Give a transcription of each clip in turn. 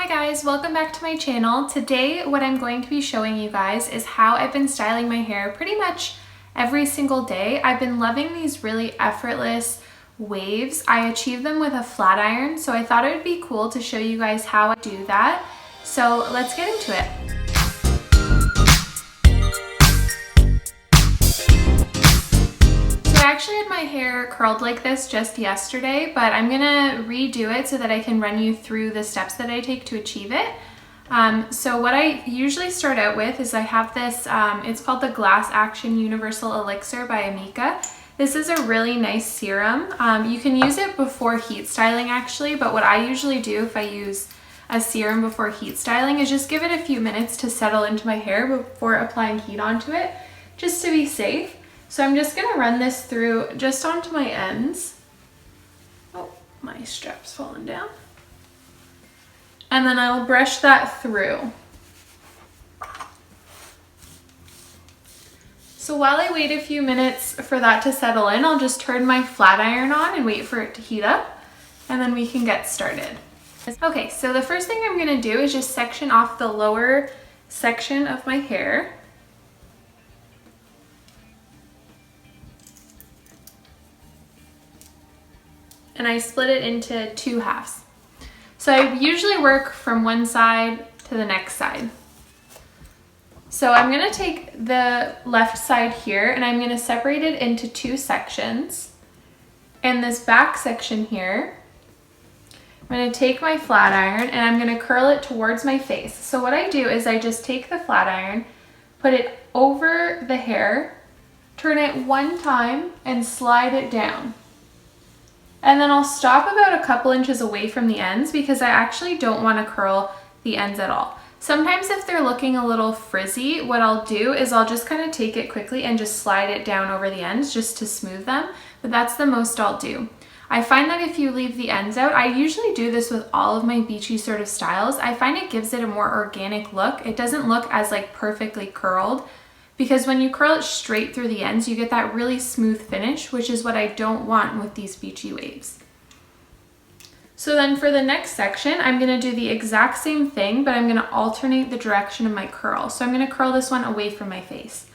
Hi guys, welcome back to my channel. Today what I'm going to be showing you guys is how I've been styling my hair pretty much every single day. I've been loving these really effortless waves. I achieve them with a flat iron, so I thought it would be cool to show you guys how I do that. So let's get into it. I actually had my hair curled like this just yesterday, but I'm gonna redo it so that I can run you through the steps that I take to achieve it. So what I usually start out with is I have this, it's called the Glass Action Universal Elixir by Amika. This is a really nice serum. You can use it before heat styling actually, but what I usually do if I use a serum before heat styling is just give it a few minutes to settle into my hair before applying heat onto it, just to be safe. So I'm just gonna run this through just onto my ends. Oh, my strap's fallen down. And then I'll brush that through. So while I wait a few minutes for that to settle in, I'll just turn my flat iron on and wait for it to heat up, and then we can get started. Okay, so the first thing I'm gonna do is just section off the lower section of my hair. And I split it into two halves. So I usually work from one side to the next side. So I'm gonna take the left side here and I'm gonna separate it into two sections. And this back section here, I'm gonna take my flat iron and I'm gonna curl it towards my face. So what I do is I just take the flat iron, put it over the hair, turn it one time and slide it down. And then I'll stop about a couple inches away from the ends because I actually don't want to curl the ends at all. Sometimes if they're looking a little frizzy, what I'll do is I'll just kind of take it quickly and just slide it down over the ends just to smooth them, but that's the most I'll do. I find that if you leave the ends out, I usually do this with all of my beachy sort of styles, I find it gives it a more organic look. It doesn't look as like perfectly curled, because when you curl it straight through the ends, you get that really smooth finish, which is what I don't want with these beachy waves. So then for the next section, I'm gonna do the exact same thing, but I'm gonna alternate the direction of my curl. So I'm gonna curl this one away from my face.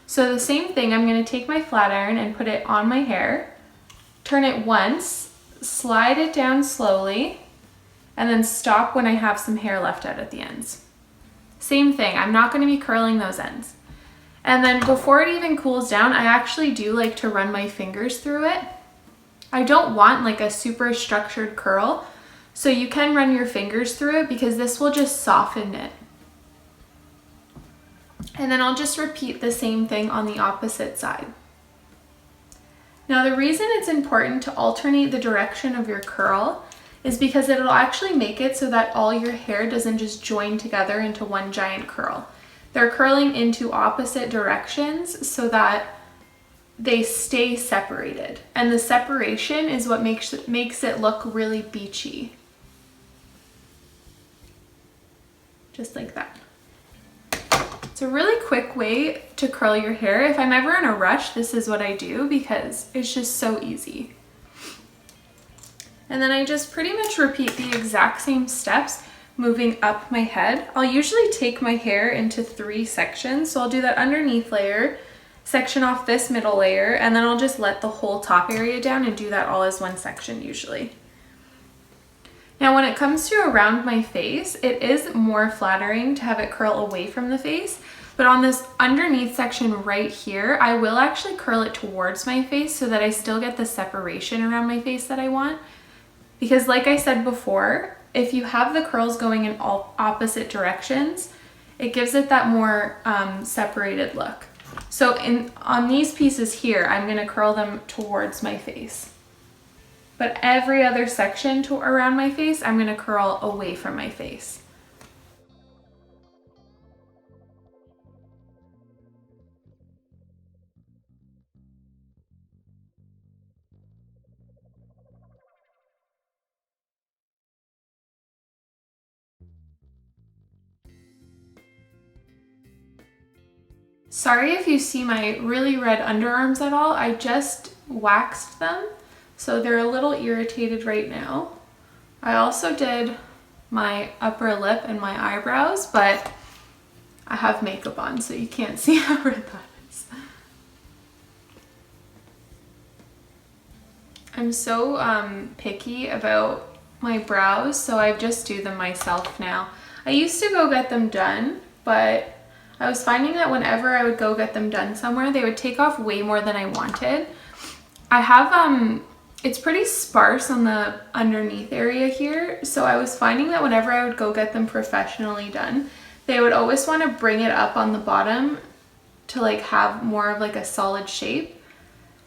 So the same thing, I'm gonna take my flat iron and put it on my hair, turn it once, slide it down slowly, and then stop when I have some hair left out at the ends. Same thing, I'm not gonna be curling those ends. And then before it even cools down, I actually do like to run my fingers through it. I don't want like a super structured curl, so you can run your fingers through it because this will just soften it. And then I'll just repeat the same thing on the opposite side. Now the reason it's important to alternate the direction of your curl is because it'll actually make it so that all your hair doesn't just join together into one giant curl. They're curling into opposite directions so that they stay separated. And the separation is what makes it look really beachy. Just like that. It's a really quick way to curl your hair. If I'm ever in a rush, this is what I do because it's just so easy. And then I just pretty much repeat the exact same steps moving up my head. I'll usually take my hair into three sections. So I'll do that underneath layer, section off this middle layer, and then I'll just let the whole top area down and do that all as one section usually. Now when it comes to around my face, it is more flattering to have it curl away from the face, but on this underneath section right here, I will actually curl it towards my face so that I still get the separation around my face that I want. Because like I said before, if you have the curls going in all opposite directions, it gives it that more separated look. So on these pieces here, I'm gonna curl them towards my face. But every other section around my face, I'm gonna curl away from my face. Sorry if you see my really red underarms at all. I just waxed them, so they're a little irritated right now. I also did my upper lip and my eyebrows, but I have makeup on, so you can't see how red that is. I'm so picky about my brows, so I just do them myself now. I used to go get them done, but I was finding that whenever I would go get them done somewhere, they would take off way more than I wanted. I have, it's pretty sparse on the underneath area here, so I was finding that whenever I would go get them professionally done, they would always want to bring it up on the bottom to like have more of like a solid shape.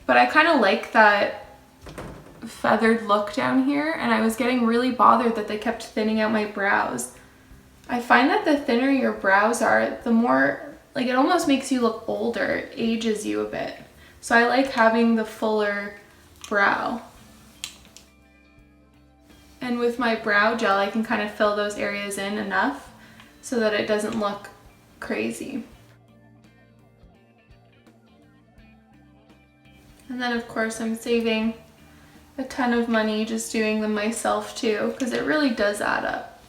But I kind of like that feathered look down here, and I was getting really bothered that they kept thinning out my brows. I find that the thinner your brows are, the more, like, it almost makes you look older, it ages you a bit. So I like having the fuller brow. And with my brow gel, I can kind of fill those areas in enough so that it doesn't look crazy. And then of course I'm saving a ton of money just doing them myself too, because it really does add up.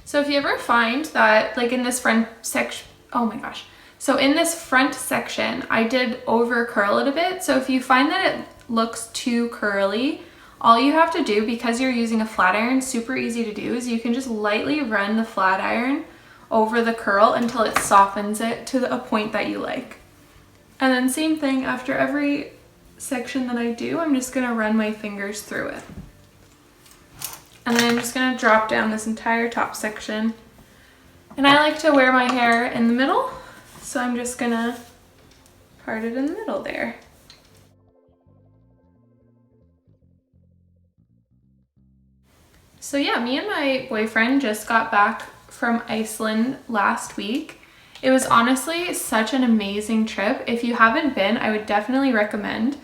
So if you ever find that, like in this front section, oh my gosh. So in this front section, I did over curl it a bit. So if you find that it looks too curly, all you have to do, because you're using a flat iron, super easy to do, is you can just lightly run the flat iron over the curl until it softens it to a point that you like. And then same thing after every section that I do, I'm just gonna run my fingers through it. And then I'm just gonna drop down this entire top section. And I like to wear my hair in the middle, so I'm just gonna part it in the middle there. So yeah, me and my boyfriend just got back from Iceland last week. It was honestly such an amazing trip. If you haven't been, I would definitely recommend.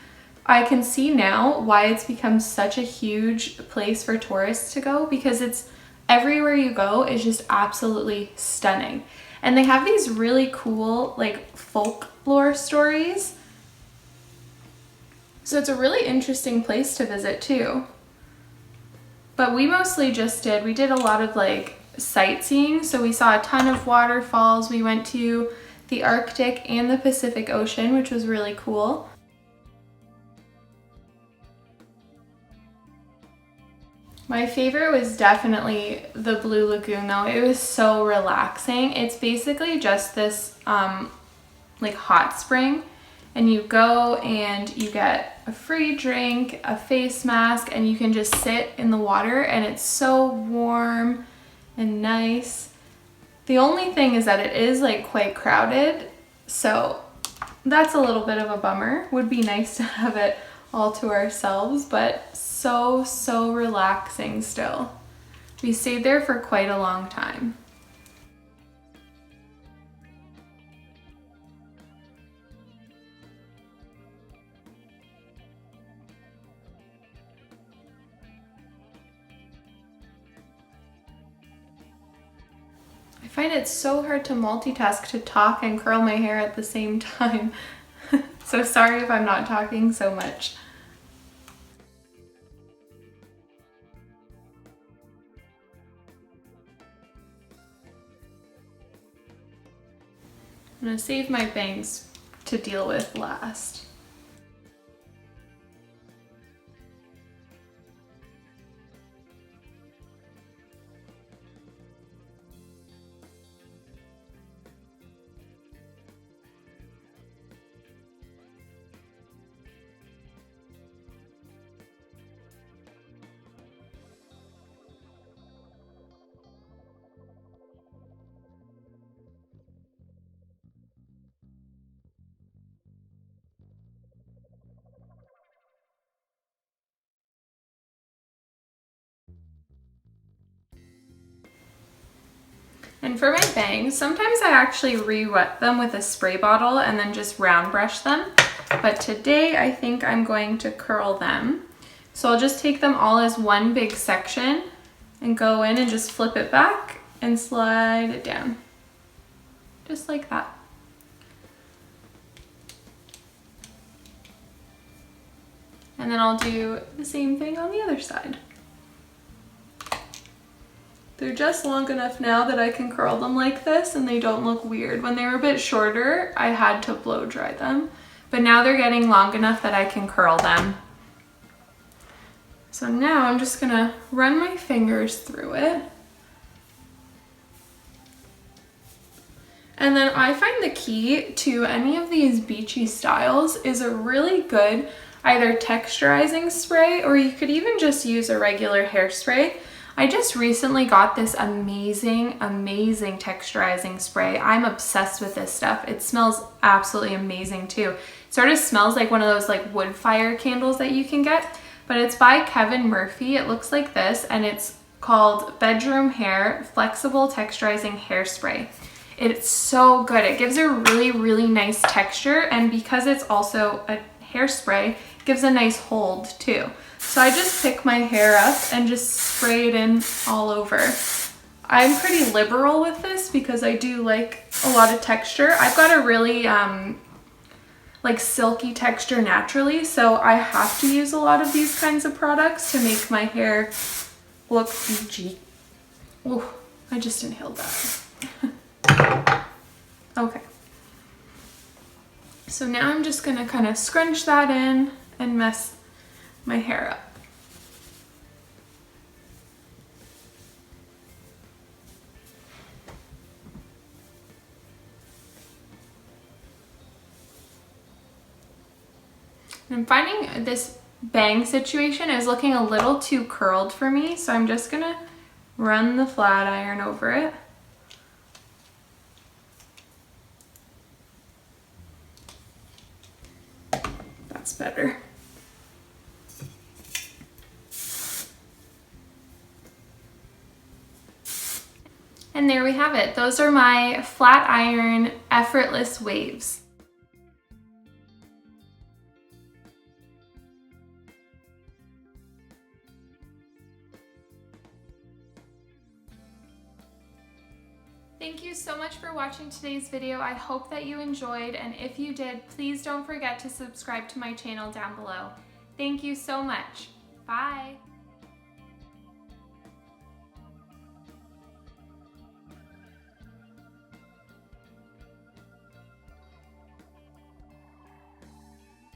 I can see now why it's become such a huge place for tourists to go, because it's everywhere you go is just absolutely stunning. And they have these really cool like folklore stories. So it's a really interesting place to visit too. But we mostly just we did a lot of like sightseeing. So we saw a ton of waterfalls. We went to the Arctic and the Pacific Ocean, which was really cool. My favorite was definitely the Blue Lagoon though. It was so relaxing. It's basically just this like hot spring, and you go and you get a free drink, a face mask, and you can just sit in the water, and it's so warm and nice. The only thing is that it is like quite crowded, so that's a little bit of a bummer. Would be nice to have it all to ourselves, but so relaxing still. We stayed there for quite a long time. I find it so hard to multitask, to talk and curl my hair at the same time. So sorry if I'm not talking so much. I'm gonna save my bangs to deal with last. And for my bangs, sometimes I actually re-wet them with a spray bottle and then just round brush them. But today I think I'm going to curl them. So I'll just take them all as one big section and go in and just flip it back and slide it down. Just like that. And then I'll do the same thing on the other side. They're just long enough now that I can curl them like this and they don't look weird. When they were a bit shorter, I had to blow dry them. But now they're getting long enough that I can curl them. So now I'm just gonna run my fingers through it. And then I find the key to any of these beachy styles is a really good either texturizing spray, or you could even just use a regular hairspray. I just recently got this amazing texturizing spray. I'm obsessed with this stuff. It smells absolutely amazing too. It sort of smells like one of those like wood fire candles that you can get, but it's by Kevin Murphy. It looks like this, and it's called Bedroom Hair Flexible Texturizing Hairspray. It's so good. It gives a really nice texture, and because it's also a hairspray, it gives a nice hold too. So I just pick my hair up and just spray it in all over. I'm pretty liberal with this because I do like a lot of texture. I've got a really like silky texture naturally, so I have to use a lot of these kinds of products to make my hair look beachy. Ooh, I just inhaled that. Okay. So now I'm just gonna kind of scrunch that in and mess my hair up. And I'm finding this bang situation is looking a little too curled for me, so I'm just gonna run the flat iron over it. That's better. And there we have it. Those are my flat iron effortless waves. Thank you so much for watching today's video. I hope that you enjoyed, and if you did, please don't forget to subscribe to my channel down below. Thank you so much. Bye.